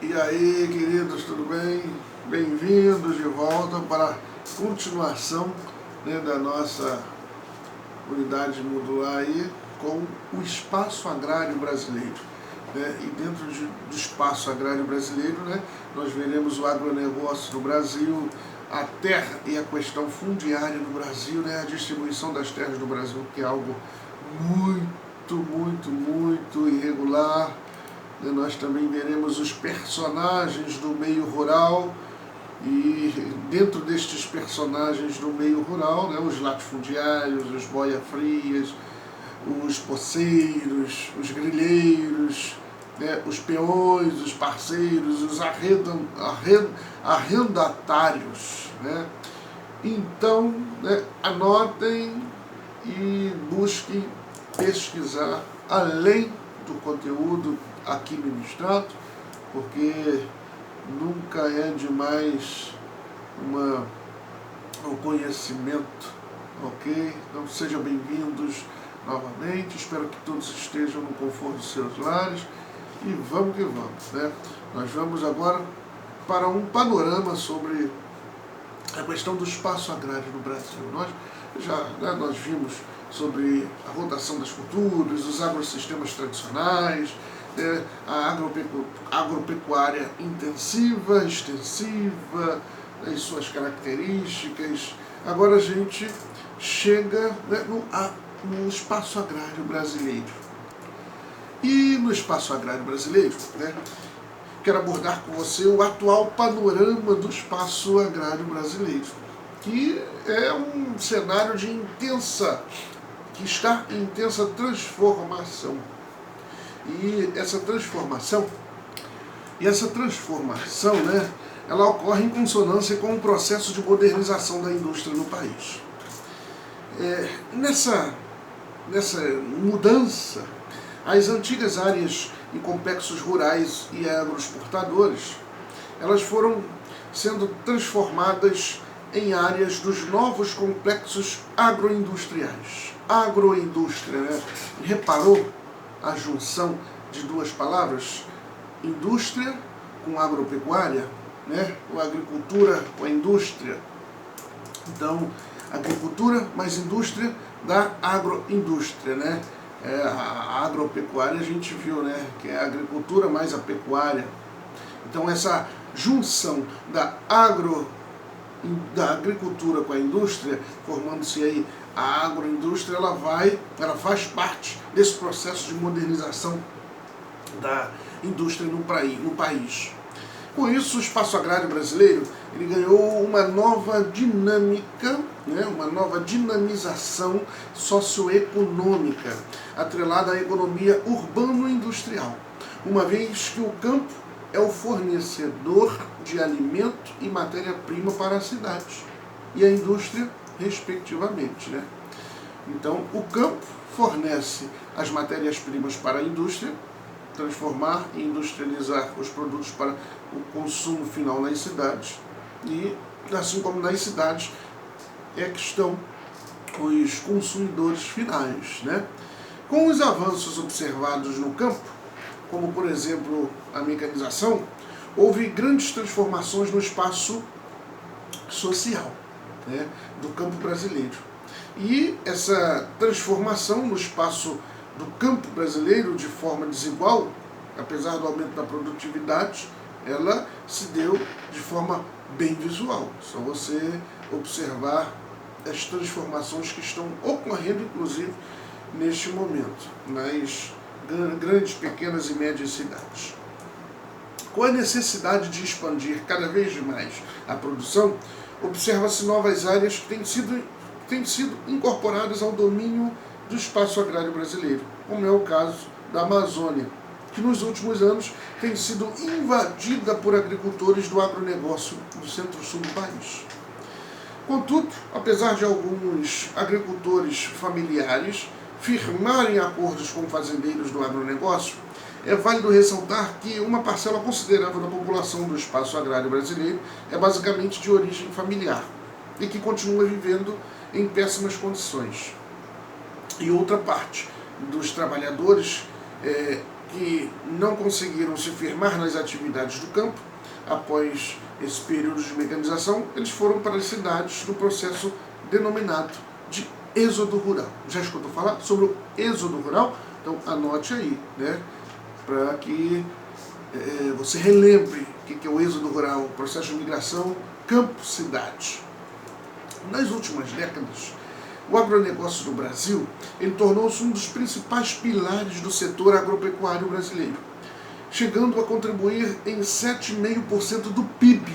E aí, queridos, tudo bem? Bem-vindos de volta para a continuação, da nossa unidade modular aí, com o espaço agrário brasileiro. E dentro do espaço agrário brasileiro, nós veremos o agronegócio no Brasil, a terra e a questão fundiária no Brasil, a distribuição das terras no Brasil, que é algo muito irregular. Nós também veremos os personagens do meio rural e dentro destes personagens do meio rural, os latifundiários, os boia-frias, os poceiros, os grileiros, os peões, os parceiros, os arrendatários. Então, anotem e busquem pesquisar além do conteúdo aqui ministrado, porque nunca é demais o conhecimento, ok? Então sejam bem-vindos novamente, espero que todos estejam no conforto dos seus lares e vamos que vamos, Nós vamos agora para um panorama sobre a questão do espaço agrário no Brasil. Nós vimos sobre a rotação das culturas, os agrossistemas tradicionais, a agropecuária intensiva, extensiva, e suas características. Agora a gente chega no espaço agrário brasileiro. E no espaço agrário brasileiro, quero abordar com você o atual panorama do espaço agrário brasileiro, que é um cenário que está em intensa transformação. E essa transformação, ela ocorre em consonância com o processo de modernização da indústria no país. Nessa mudança, as antigas áreas e complexos rurais e agroexportadores, elas foram sendo transformadas em áreas dos novos complexos agroindustriais. Agroindústria, Reparou a junção de duas palavras? Indústria com agropecuária, ou agricultura com a indústria. Então, agricultura mais indústria dá agroindústria, A agropecuária a gente viu, que é a agricultura mais a pecuária. Então, essa junção da agricultura com a indústria, formando-se aí a agroindústria, ela faz parte desse processo de modernização da indústria no país. Com isso, o espaço agrário brasileiro ele ganhou uma nova dinâmica, uma nova dinamização socioeconômica, atrelada à economia urbano-industrial, uma vez que o campo é o fornecedor de alimento e matéria-prima para a cidade e a indústria, respectivamente. Então, o campo fornece as matérias-primas para a indústria, transformar e industrializar os produtos para o consumo final nas cidades. E, assim como nas cidades, que estão os consumidores finais. Com os avanços observados no campo, como, por exemplo, a mecanização, houve grandes transformações no espaço social, do campo brasileiro. E essa transformação no espaço do campo brasileiro, de forma desigual, apesar do aumento da produtividade, ela se deu de forma bem visual. Só você observar as transformações que estão ocorrendo, inclusive, neste momento, nas grandes, pequenas e médias cidades. Com a necessidade de expandir cada vez mais a produção, observa-se novas áreas que têm sido incorporadas ao domínio do espaço agrário brasileiro, como é o caso da Amazônia, que nos últimos anos tem sido invadida por agricultores do agronegócio do centro-sul do país. Contudo, apesar de alguns agricultores familiares firmarem acordos com fazendeiros do agronegócio, é válido ressaltar que uma parcela considerável da população do espaço agrário brasileiro é basicamente de origem familiar e que continua vivendo em péssimas condições. E outra parte dos trabalhadores que não conseguiram se firmar nas atividades do campo, após esse período de mecanização, eles foram para as cidades no processo denominado de êxodo rural. Já escutou falar sobre o êxodo rural? Então anote aí, né, para que você relembre o que é o êxodo rural, o processo de migração campo-cidade. Nas últimas décadas, o agronegócio do Brasil ele tornou-se um dos principais pilares do setor agropecuário brasileiro, chegando a contribuir em 7,5% do PIB,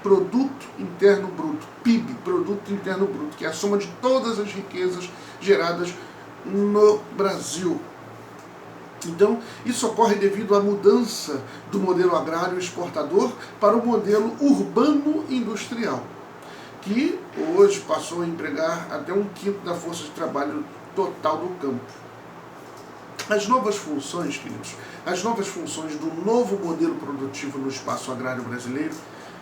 Produto Interno Bruto, PIB, Produto Interno Bruto, que é a soma de todas as riquezas geradas no Brasil. Então, isso ocorre devido à mudança do modelo agrário exportador para o modelo urbano-industrial, que hoje passou a empregar até 1/5 da força de trabalho total do campo. As novas funções, queridos, as novas funções do novo modelo produtivo no espaço agrário brasileiro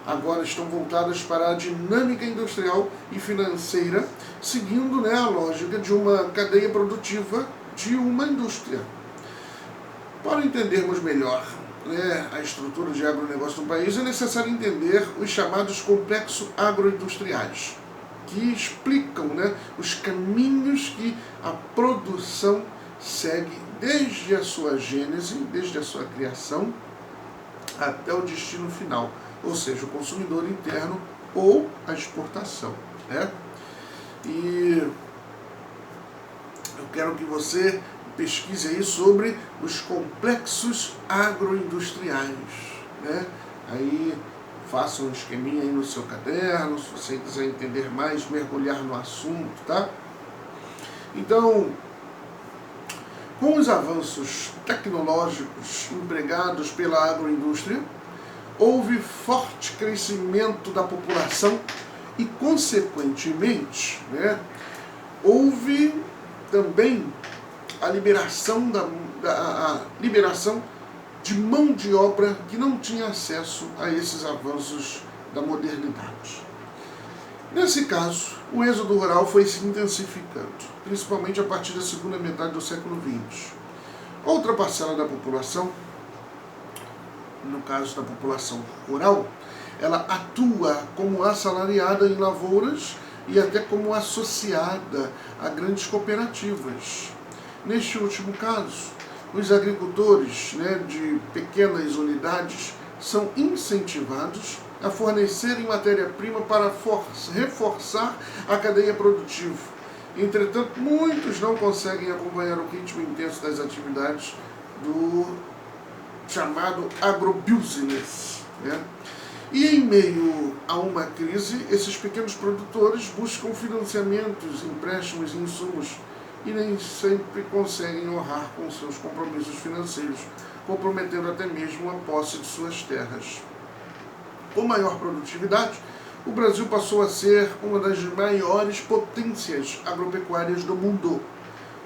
agora estão voltadas para a dinâmica industrial e financeira, seguindo, a lógica de uma cadeia produtiva de uma indústria. Para entendermos melhor a estrutura de agronegócio no país, é necessário entender os chamados complexos agroindustriais, que explicam os caminhos que a produção segue desde a sua gênese, desde a sua criação, até o destino final, ou seja, o consumidor interno ou a exportação. E eu quero que você pesquise aí sobre os complexos agroindustriais. Aí faça um esqueminha aí no seu caderno, se você quiser entender mais, mergulhar no assunto, tá? Então, com os avanços tecnológicos empregados pela agroindústria, houve forte crescimento da população e, consequentemente, houve também a liberação de mão de obra que não tinha acesso a esses avanços da modernidade. Nesse caso, o êxodo rural foi se intensificando, principalmente a partir da segunda metade do século XX. Outra parcela da população, no caso da população rural, ela atua como assalariada em lavouras e até como associada a grandes cooperativas. Neste último caso, os agricultores de pequenas unidades são incentivados a fornecerem matéria-prima para reforçar a cadeia produtiva. Entretanto, muitos não conseguem acompanhar o ritmo intenso das atividades do chamado agrobusiness. E em meio a uma crise, esses pequenos produtores buscam financiamentos, empréstimos e insumos e nem sempre conseguem honrar com seus compromissos financeiros, comprometendo até mesmo a posse de suas terras. Com maior produtividade, o Brasil passou a ser uma das maiores potências agropecuárias do mundo,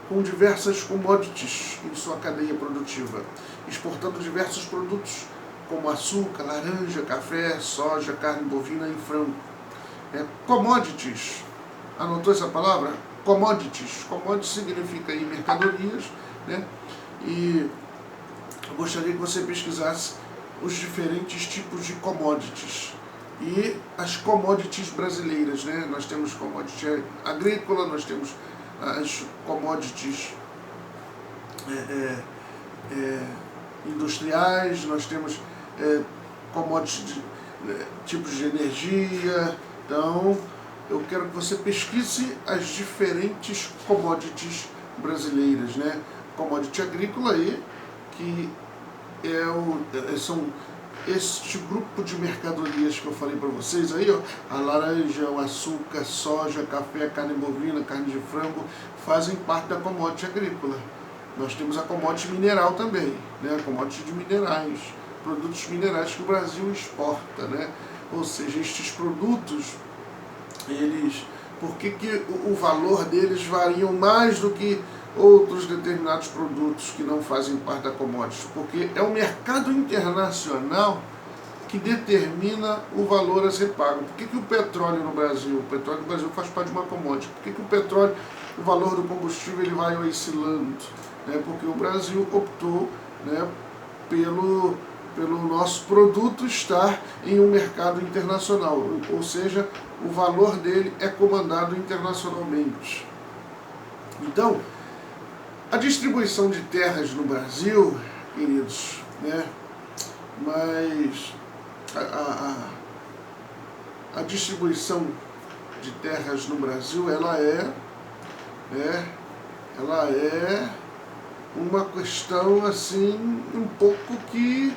com diversas commodities em sua cadeia produtiva, exportando diversos produtos como açúcar, laranja, café, soja, carne bovina e frango. Commodities, anotou essa palavra? Commodities. Commodities significa aí mercadorias, e eu gostaria que você pesquisasse os diferentes tipos de commodities e as commodities brasileiras. Nós temos commodity agrícola, nós temos as commodities industriais, nós temos commodities tipos de energia. Então, eu quero que você pesquise as diferentes commodities brasileiras. Commodity agrícola aí, que são este grupo de mercadorias que eu falei para vocês aí, a laranja, o açúcar, soja, café, carne bovina, carne de frango, fazem parte da commodity agrícola. Nós temos a commodity mineral também, a commodity de minerais, produtos minerais que o Brasil exporta, Ou seja, estes produtos, por que o valor deles variam mais do que outros determinados produtos que não fazem parte da commodity? Porque é o mercado internacional que determina o valor a ser pago. Por que o petróleo no Brasil? O petróleo no Brasil faz parte de uma commodity. Por que o petróleo, o valor do combustível, ele vai oscilando? Porque o Brasil optou né, pelo nosso produto estar em um mercado internacional, ou seja, o valor dele é comandado internacionalmente. Então, a distribuição de terras no Brasil, queridos, né, mas a distribuição de terras no Brasil, ela é uma questão assim, um pouco que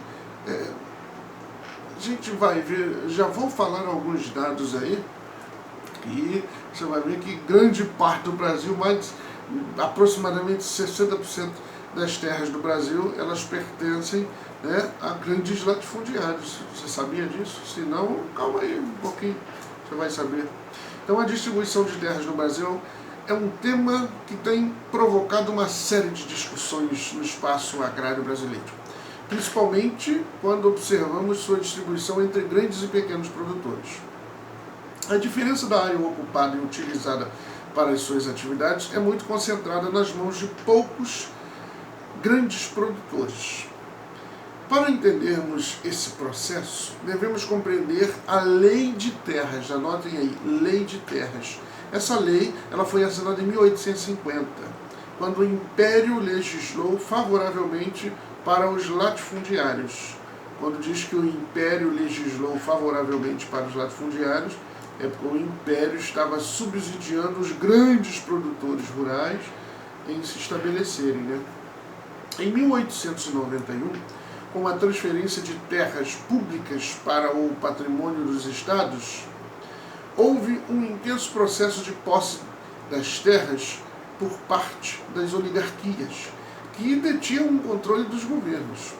a gente vai ver, já vou falar alguns dados aí, e você vai ver que grande parte do Brasil, aproximadamente 60% das terras do Brasil, elas pertencem, né, a grandes latifundiários. Você sabia disso? Se não, calma aí um pouquinho, você vai saber. Então a distribuição de terras no Brasil é um tema que tem provocado uma série de discussões no espaço agrário brasileiro, principalmente quando observamos sua distribuição entre grandes e pequenos produtores. A diferença da área ocupada e utilizada para as suas atividades é muito concentrada nas mãos de poucos grandes produtores. Para entendermos esse processo, devemos compreender a Lei de Terras. Anotem aí, Lei de Terras. Essa lei ela foi assinada em 1850, quando o Império legislou favoravelmente para os latifundiários. Quando diz que o Império legislou favoravelmente para os latifundiários, é porque o Império estava subsidiando os grandes produtores rurais em se estabelecerem, né? Em 1891, com a transferência de terras públicas para o patrimônio dos estados, houve um intenso processo de posse das terras por parte das oligarquias, que detinham o controle dos governos.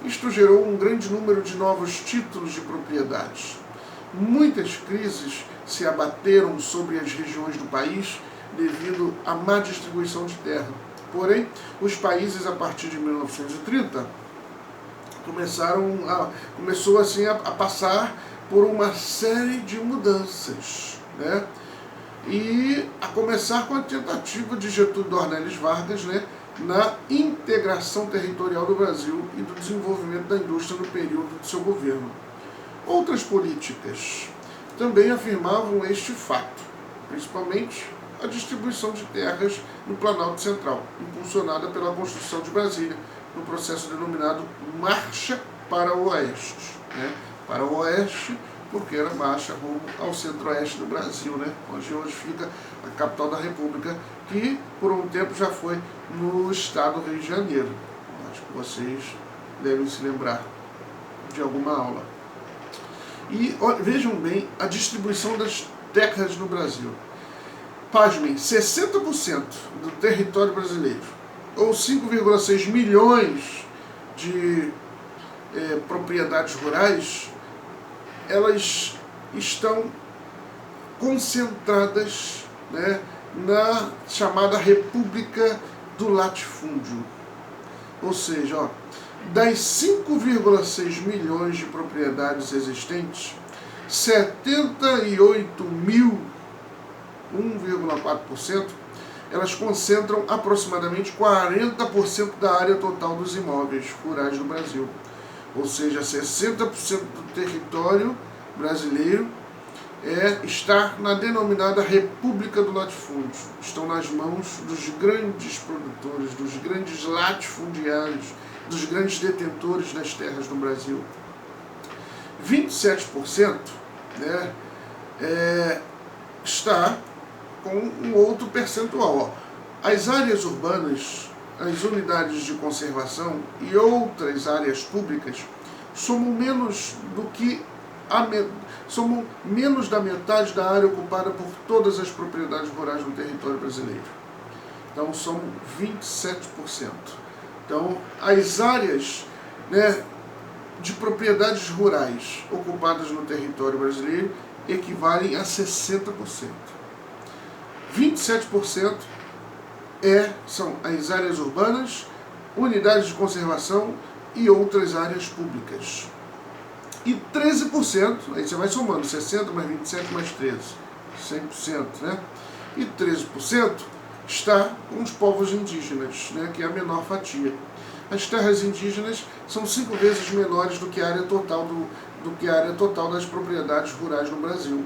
Isto gerou um grande número de novos títulos de propriedades. Muitas crises se abateram sobre as regiões do país devido à má distribuição de terra. Porém, os países, a partir de 1930, começou assim a passar por uma série de mudanças, né? E a começar com a tentativa de Getúlio Dornelles Vargas, né, na integração territorial do Brasil e do desenvolvimento da indústria no período de seu governo. Outras políticas também afirmavam este fato, principalmente a distribuição de terras no Planalto Central, impulsionada pela construção de Brasília, no processo denominado Marcha para o Oeste, né? Para o Oeste, porque era marcha rumo ao centro-oeste do Brasil, né? Onde hoje fica a capital da República, que por um tempo já foi no estado do Rio de Janeiro. Acho que vocês devem se lembrar de alguma aula. E vejam bem a distribuição das terras no Brasil. Pasmem, 60% do território brasileiro, ou 5,6 milhões de propriedades rurais, elas estão concentradas, né, na chamada República do Latifúndio. Ou seja, ó, das 5,6 milhões de propriedades existentes, 78 mil, 1,4%, elas concentram aproximadamente 40% da área total dos imóveis rurais do Brasil. Ou seja, 60% do território brasileiro está na denominada República do Latifúndio. Estão nas mãos dos grandes produtores, dos grandes latifundiários, dos grandes detentores das terras no Brasil. 27%, né, está com um outro percentual. Ó. As áreas urbanas, as unidades de conservação e outras áreas públicas somam menos da metade da área ocupada por todas as propriedades rurais no território brasileiro. Então, são 27%. Então, as áreas, né, de propriedades rurais ocupadas no território brasileiro equivalem a 60%. 27% são as áreas urbanas, unidades de conservação e outras áreas públicas. E 13%, aí você vai somando 60 mais 27 mais 13, 100%, né? E 13% está com os povos indígenas, né, que é a menor fatia. as terras indígenas são 5 vezes menores do que a área total das propriedades rurais no Brasil.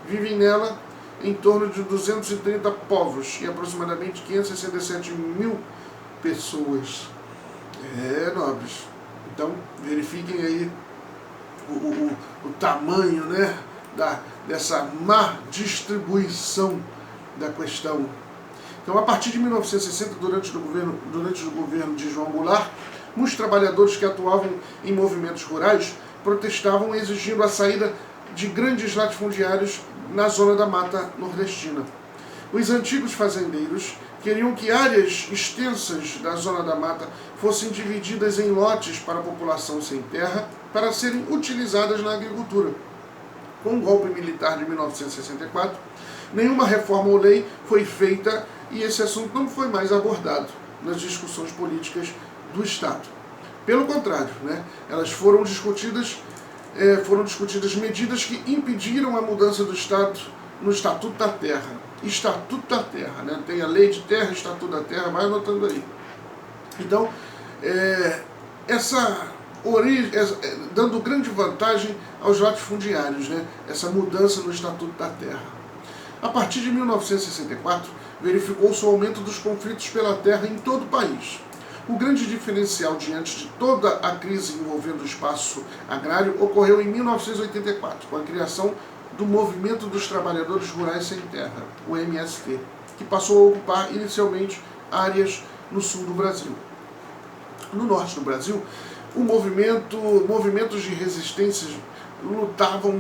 Vivem nela em torno de 230 povos e aproximadamente 567 mil pessoas. Nobres. Então, verifiquem aí o tamanho, né, dessa má distribuição da questão. Então, a partir de 1960, durante o governo de João Goulart, muitos trabalhadores que atuavam em movimentos rurais protestavam exigindo a saída de grandes latifundiários na zona da Mata Nordestina. Os antigos fazendeiros queriam que áreas extensas da zona da mata fossem divididas em lotes para a população sem terra para serem utilizadas na agricultura. Com o golpe militar de 1964, nenhuma reforma ou lei foi feita e esse assunto não foi mais abordado nas discussões políticas do Estado. Pelo contrário, elas foram discutidas medidas que impediram a mudança do Estado no Estatuto da Terra. Estatuto da Terra, tem a Lei de Terra, Estatuto da Terra, vai anotando aí. Então, dando grande vantagem aos latifundiários, essa mudança no Estatuto da Terra. A partir de 1964, verificou-se o aumento dos conflitos pela terra em todo o país. O grande diferencial diante de toda a crise envolvendo o espaço agrário ocorreu em 1984, com a criação do Movimento dos Trabalhadores Rurais Sem Terra, o MST, que passou a ocupar inicialmente áreas no sul do Brasil. No norte do Brasil, movimentos de resistência lutavam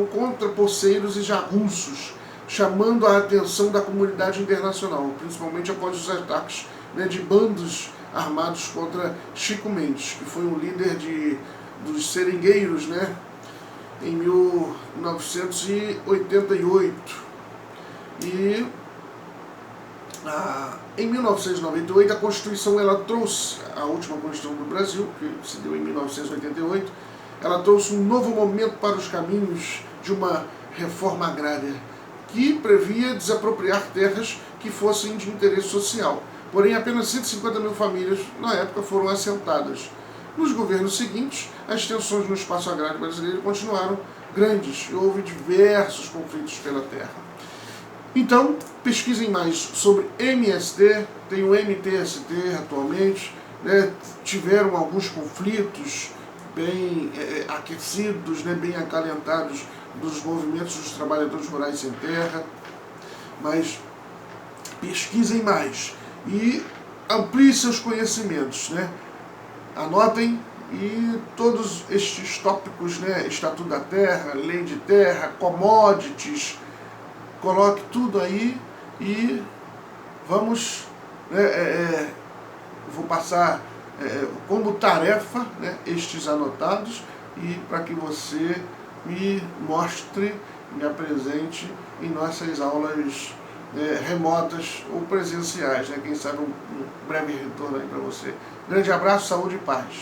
contra poceiros e jagunços, chamando a atenção da comunidade internacional, principalmente após os ataques de bandos armados contra Chico Mendes, que foi um líder dos seringueiros, em 1988. Em 1998, a Constituição, a última Constituição do Brasil, que se deu em 1988, ela trouxe um novo momento para os caminhos de uma reforma agrária, que previa desapropriar terras que fossem de interesse social. Porém, apenas 150 mil famílias, na época, foram assentadas. Nos governos seguintes, as tensões no espaço agrário brasileiro continuaram grandes e houve diversos conflitos pela terra. Então, pesquisem mais sobre MST, tem o MTST atualmente, tiveram alguns conflitos bem aquecidos, bem acalentados dos movimentos dos trabalhadores rurais sem terra, mas pesquisem mais e ampliem seus conhecimentos, Anotem e todos estes tópicos, Estatuto da Terra, Lei de Terra, commodities, coloque tudo aí e vamos, vou passar como tarefa, estes anotados e para que você me mostre, me apresente em nossas aulas remotas ou presenciais, quem sabe um breve retorno aí para você. Grande abraço, saúde e paz.